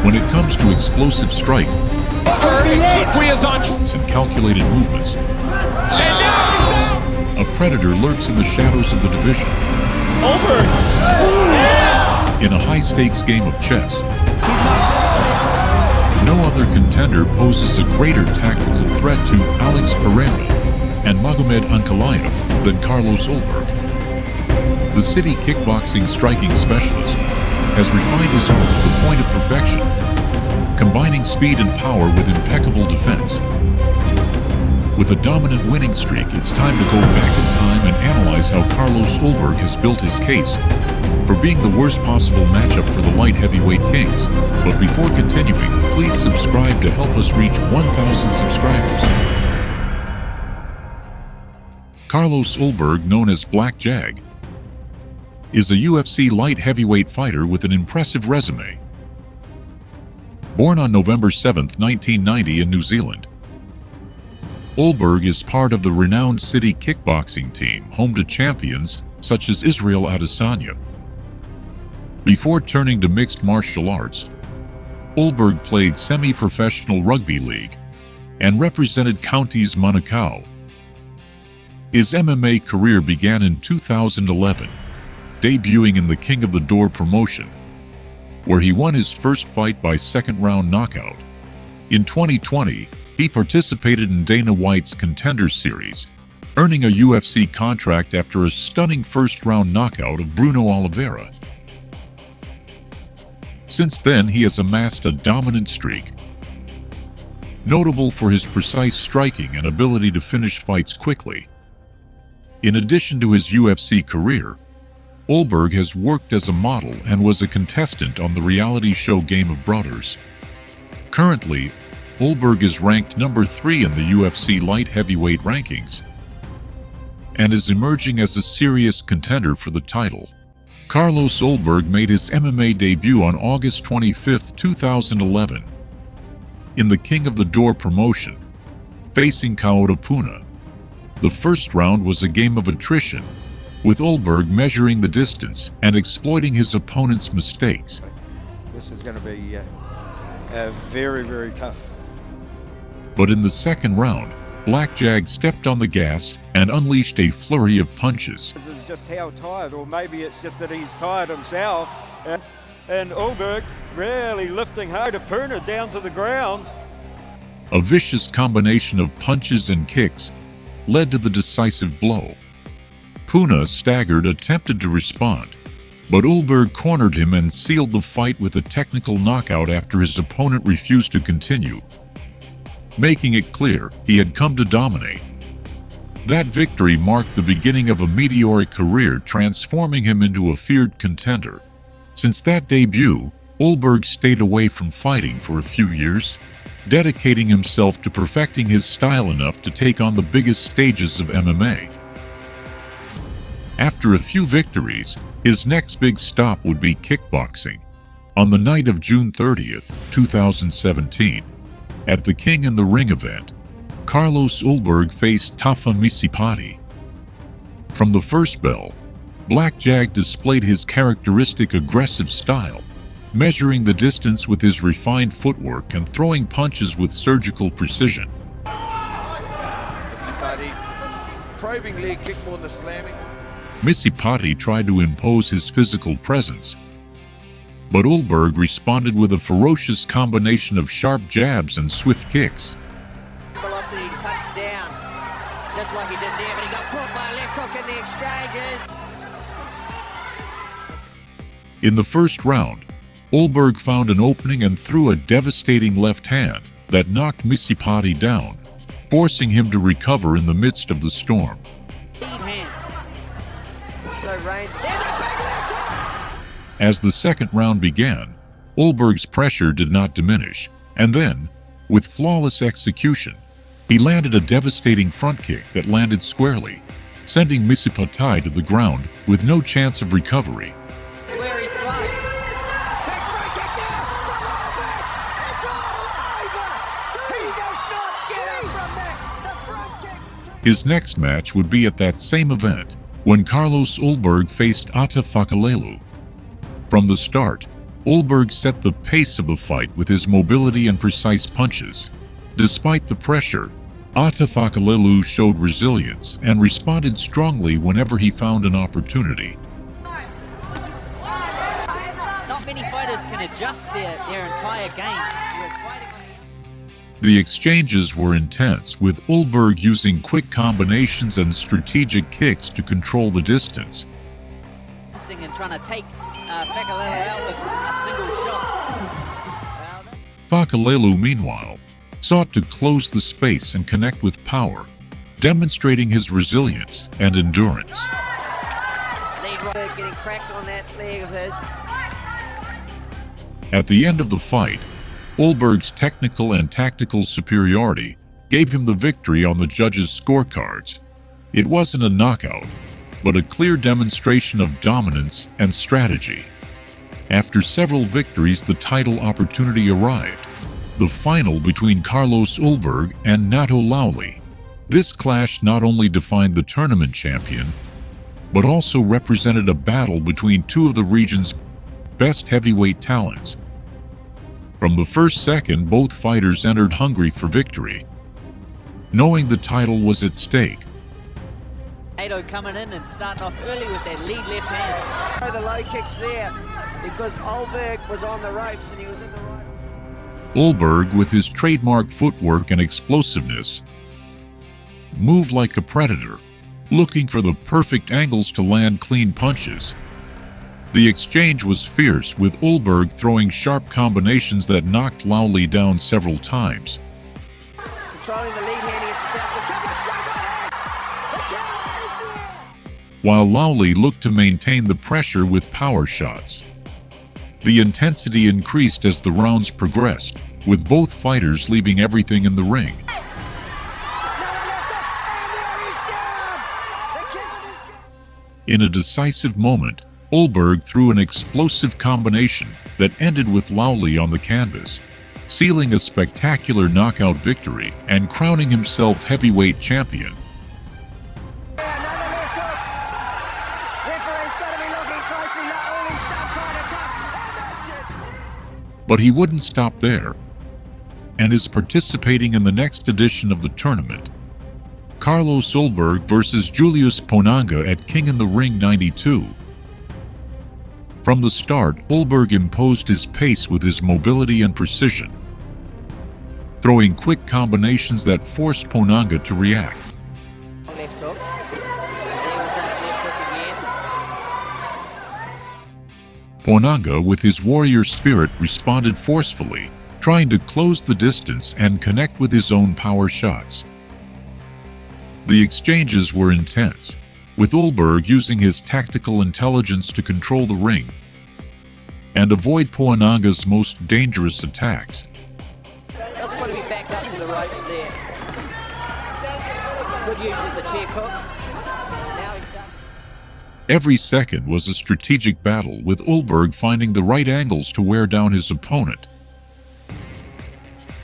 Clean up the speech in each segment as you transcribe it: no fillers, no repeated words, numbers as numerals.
When it comes to explosive strike and calculated movements, a predator lurks in the shadows of the division. Ulberg! In a high-stakes game of chess, no other contender poses a greater tactical threat to PEREIRA and Magomed ANKALAEV than Carlos Ulberg. The city kickboxing striking specialist has refined his art to the point of perfection, combining speed and power with impeccable defense. With a dominant winning streak, it's time to go back in time and analyze how Carlos Ulberg has built his case for being the worst possible matchup for the light heavyweight kings. But before continuing, please subscribe to help us reach 1,000 subscribers. Carlos Ulberg, known as Black Jag, is a UFC light heavyweight fighter with an impressive resume. Born on November 7, 1990 in New Zealand, Ulberg is part of the renowned city kickboxing team, home to champions such as Israel Adesanya. Before turning to mixed martial arts, Ulberg played semi-professional rugby league and represented counties Manukau. His MMA career began in 2011, debuting in the King of the Door promotion, where he won his first fight by second-round knockout. In 2020, he participated in Dana White's Contender series, earning a UFC contract after a stunning first-round knockout of Bruno Oliveira. Since then, he has amassed a dominant streak, notable for his precise striking and ability to finish fights quickly. In addition to his UFC career, Ulberg has worked as a model and was a contestant on the reality show Game of Brothers. Currently, Ulberg is ranked number 3 in the UFC light heavyweight rankings and is emerging as a serious contender for the title. Carlos Ulberg made his MMA debut on August 25, 2011, in the King of the Door promotion, facing Kaota Puna. The first round was a game of attrition, with Ulberg measuring the distance and exploiting his opponent's mistakes. This is going to be very, very tough. But in the second round, Black Jag stepped on the gas and unleashed a flurry of punches. This is just how tired, or maybe it's just that he's tired himself. And Ulberg really lifting hard to Puna down to the ground. A vicious combination of punches and kicks led to the decisive blow. Puna, staggered, attempted to respond, but Ulberg cornered him and sealed the fight with a technical knockout after his opponent refused to continue, making it clear he had come to dominate. That victory marked the beginning of a meteoric career, transforming him into a feared contender. Since that debut, Ulberg stayed away from fighting for a few years, dedicating himself to perfecting his style enough to take on the biggest stages of MMA. After a few victories, his next big stop would be kickboxing. On the night of June 30th, 2017, at the King in the Ring event, Carlos Ulberg faced Tafa Misipati. From the first bell, Black Jag displayed his characteristic aggressive style, measuring the distance with his refined footwork and throwing punches with surgical precision. Misipati, probing leg kick more than slamming. Misipati tried to impose his physical presence, but Ulberg responded with a ferocious combination of sharp jabs and swift kicks. Velocity touched down, just like he did there, but he got caught by a left hook in the exchanges. In the first round, Ulberg found an opening and threw a devastating left hand that knocked Misipati down, forcing him to recover in the midst of the storm. As the second round began, Ulberg's pressure did not diminish, and then, with flawless execution, he landed a devastating front kick that landed squarely, sending Misipati to the ground with no chance of recovery. His next match would be at that same event, when Carlos Ulberg faced Ata Fakalelu. From the start, Ulberg set the pace of the fight with his mobility and precise punches. Despite the pressure, Ulberg showed resilience and responded strongly whenever he found an opportunity. Not many fighters can adjust their entire game. He was fighting on The exchanges were intense, with Ulberg using quick combinations and strategic kicks to control the distance. and trying to take Fakalelu out with a single shot. Fakalelu, meanwhile, sought to close the space and connect with power, demonstrating his resilience and endurance. Lead Rogan getting cracked on that leg of his. At the end of the fight, Ulberg's technical and tactical superiority gave him the victory on the judges' scorecards. It wasn't a knockout, but a clear demonstration of dominance and strategy. After several victories, the title opportunity arrived. The final between Carlos Ulberg and Nato Lawley. This clash not only defined the tournament champion, but also represented a battle between two of the region's best heavyweight talents. From the first second, both fighters entered hungry for victory, knowing the title was at stake. Nato coming in and starting off early with that lead left hand. The low kicks there because Ulberg was on the ropes and he was in the right. Ulberg, with his trademark footwork and explosiveness, moved like a predator, looking for the perfect angles to land clean punches. The exchange was fierce, with Ulberg throwing sharp combinations that knocked Lawley down several times. Controlling the lead hand against the south. Coming straight on. The count is there. While Lawley looked to maintain the pressure with power shots. The intensity increased as the rounds progressed, with both fighters leaving everything in the ring. In a decisive moment, Ulberg threw an explosive combination that ended with Lawley on the canvas, sealing a spectacular knockout victory and crowning himself heavyweight champion. Another left hook. Referee's got to be looking closely. Lawley's some kind of tough. And that's it. But he wouldn't stop there, and is participating in the next edition of the tournament. Carlos Ulberg versus Julius Ponanga at King in the Ring 92. From the start, Ulberg imposed his pace with his mobility and precision, throwing quick combinations that forced Ponanga to react. Left hook. There was that left hook again. Ponanga, with his warrior spirit, responded forcefully, trying to close the distance and connect with his own power shots. The exchanges were intense, with Ulberg using his tactical intelligence to control the ring and avoid Ponanga's most dangerous attacks. Doesn't want to be backed up to the ropes there. Good use of the chair hook. Now he's done. Every second was a strategic battle, with Ulberg finding the right angles to wear down his opponent,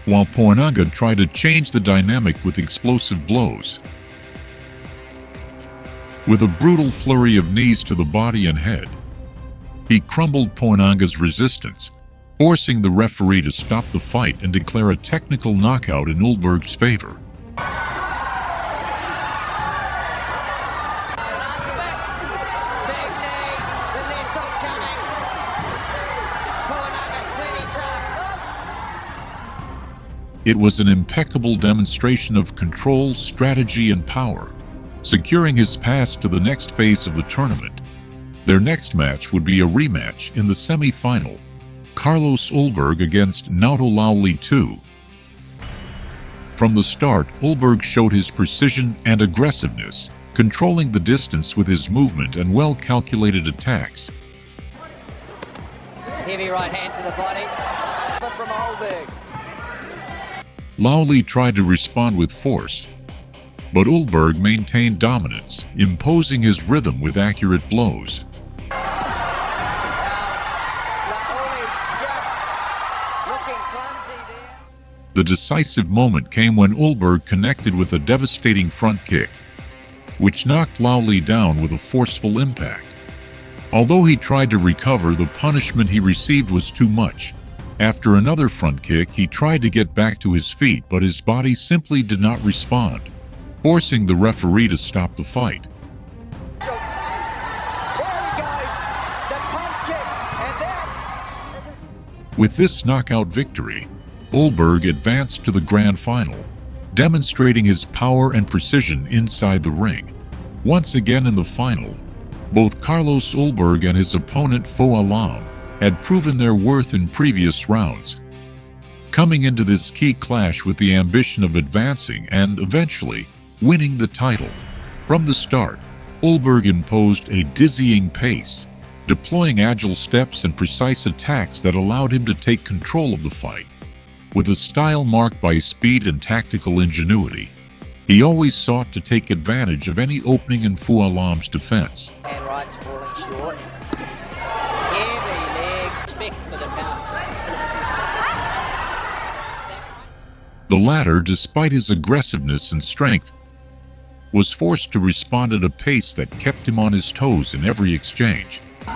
while Ponanga tried to change the dynamic with explosive blows. With a brutal flurry of knees to the body and head, he crumbled Ponanga's resistance, forcing the referee to stop the fight and declare a technical knockout in Ulberg's favor. Big knee. The left hook coming. Ponanga plenty tough. It was an impeccable demonstration of control, strategy, and power, securing his pass to the next phase of the tournament. Their next match would be a rematch in the semi-final, Carlos Ulberg against Nato Lawley II. From the start, Ulberg showed his precision and aggressiveness, controlling the distance with his movement and well-calculated attacks. Heavy right hand to the body. From Ulberg. Lawley tried to respond with force, but Ulberg maintained dominance, imposing his rhythm with accurate blows. Lawley just looking clumsy there. The decisive moment came when Ulberg connected with a devastating front kick, which knocked Lawley down with a forceful impact. Although he tried to recover, the punishment he received was too much. After another front kick, he tried to get back to his feet, but his body simply did not respond, forcing the referee to stop the fight. So, there he goes, the pump kick, and then... With this knockout victory, Ulberg advanced to the grand final, demonstrating his power and precision inside the ring. Once again in the final, both Carlos Ulberg and his opponent Fo Alam had proven their worth in previous rounds, coming into this key clash with the ambition of advancing and eventually winning the title. From the start, Ulberg imposed a dizzying pace, deploying agile steps and precise attacks that allowed him to take control of the fight. With a style marked by speed and tactical ingenuity, he always sought to take advantage of any opening in Fo Alam's defense. And right's falling short. Heavy legs. Respect for the talent. The latter, despite his aggressiveness and strength, was forced to respond at a pace that kept him on his toes in every exchange. Use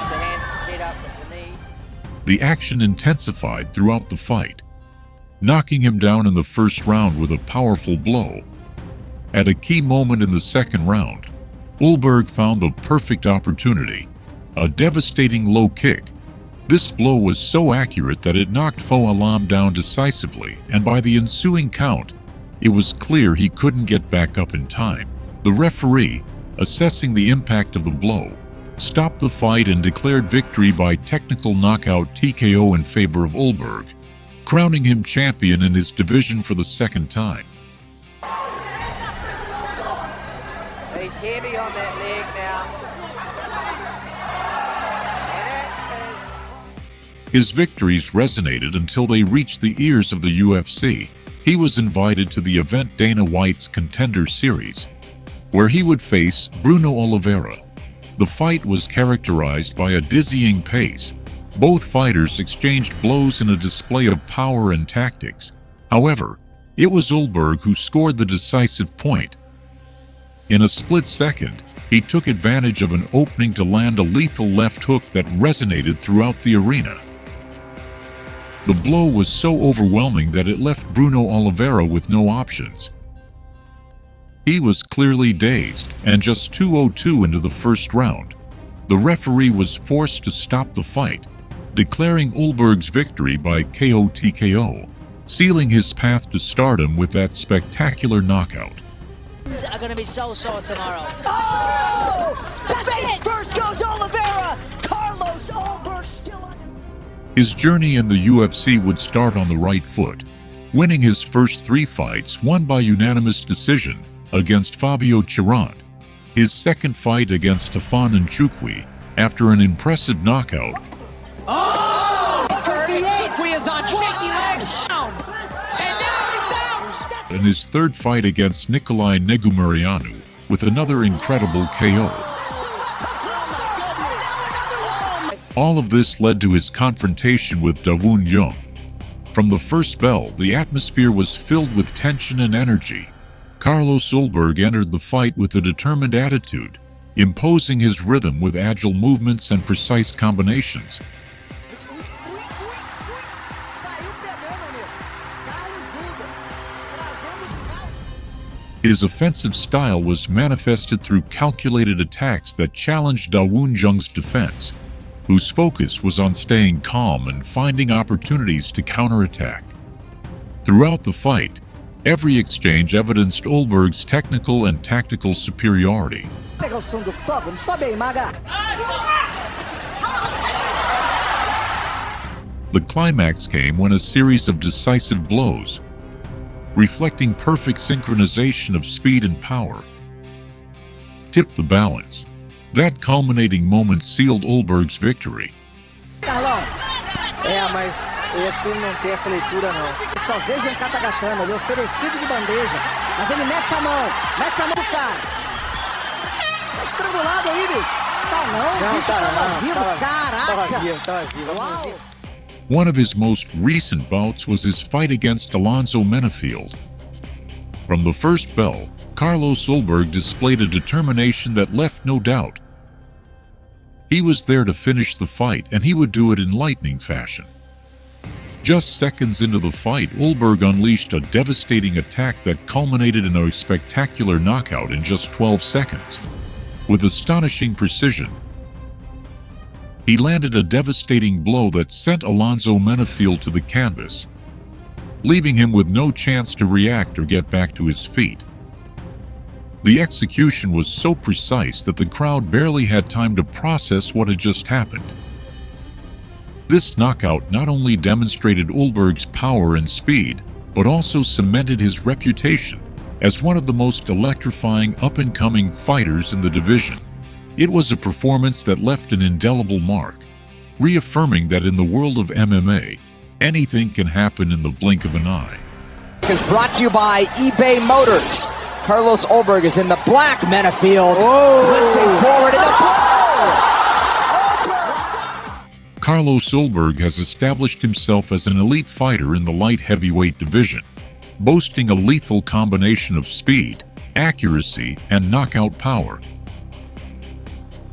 the hands to set up with the knee. The action intensified throughout the fight, knocking him down in the first round with a powerful blow. At a key moment in the second round, Ulberg found the perfect opportunity, a devastating low kick. This blow was so accurate that it knocked Fo Alam down decisively, and by the ensuing count, it was clear he couldn't get back up in time. The referee, assessing the impact of the blow, stopped the fight and declared victory by technical knockout TKO in favor of Ulberg, crowning him champion in his division for the second time. He's heavy on that leg now. And that is... His victories resonated until they reached the ears of the UFC. He was invited to the event Dana White's Contender Series, where he would face Bruno Oliveira. The fight was characterized by a dizzying pace. Both fighters exchanged blows in a display of power and tactics. However, it was Ulberg who scored the decisive point. In a split second, he took advantage of an opening to land a lethal left hook that resonated throughout the arena. The blow was so overwhelming that it left Bruno Oliveira with no options. He was clearly dazed, and just 2:02 into the first round, the referee was forced to stop the fight, declaring Ulberg's victory by KO/TKO, sealing his path to stardom with that spectacular knockout. Are going to be so sore tomorrow. Oh! That's it! First goes Oliveira! Carlos Ulberg still on... His journey in the UFC would start on the right foot, winning his first 3 fights won by unanimous decision against Fabio Cherant. His second fight against Stefan Nchukwi, after an impressive knockout. Oh! Nchukwi is on shaky legs. And now he's out! And his third fight against Nikolai Negumereanu with another incredible KO. All of this led to his confrontation with Davun Jung. From the first bell, the atmosphere was filled with tension and energy. Carlos Ulberg entered the fight with a determined attitude, imposing his rhythm with agile movements and precise combinations. His offensive style was manifested through calculated attacks that challenged Davun Jung's defense, whose focus was on staying calm and finding opportunities to counterattack. Throughout the fight, every exchange evidenced Ulberg's technical and tactical superiority. Pega o som do octógono, sobe aí, Maga! The climax came when a series of decisive blows, reflecting perfect synchronization of speed and power, tipped the balance. That culminating moment sealed Ulberg's victory. Carlão! Mas eu acho que ele não tem essa leitura, não. Eu só vejo um catagatana, ele é oferecido de bandeja, mas ele mete a mão do cara. Tá estrangulado aí, bicho. Tá não, o bicho tava vivo, caraca. Tava vivo. Uau. One of his most recent bouts was his fight against Alonzo Menefield. From the first bell, Carlos Ulberg displayed a determination that left no doubt. He was there to finish the fight, and he would do it in lightning fashion. Just seconds into the fight, Ulberg unleashed a devastating attack that culminated in a spectacular knockout in just 12 seconds. With astonishing precision, he landed a devastating blow that sent Alonzo Menefiel to the canvas, leaving him with no chance to react or get back to his feet. The execution was so precise that the crowd barely had time to process what had just happened. This knockout not only demonstrated Ulberg's power and speed, but also cemented his reputation as one of the most electrifying up-and-coming fighters in the division. It was a performance that left an indelible mark, reaffirming that in the world of MMA, anything can happen in the blink of an eye. Is brought to you by eBay Motors. Carlos Ulberg is in the black. Menefiel blitzing forward in the Carlos Ulberg has established himself as an elite fighter in the light heavyweight division, boasting a lethal combination of speed, accuracy, and knockout power.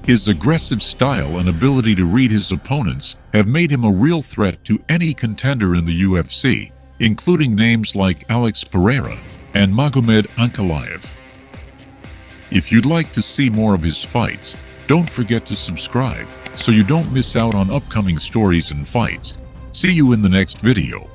His aggressive style and ability to read his opponents have made him a real threat to any contender in the UFC, including names like Alex Pereira and Magomed ANKALAEV. If you'd like to see more of his fights, don't forget to subscribe so you don't miss out on upcoming stories and fights. See you in the next video.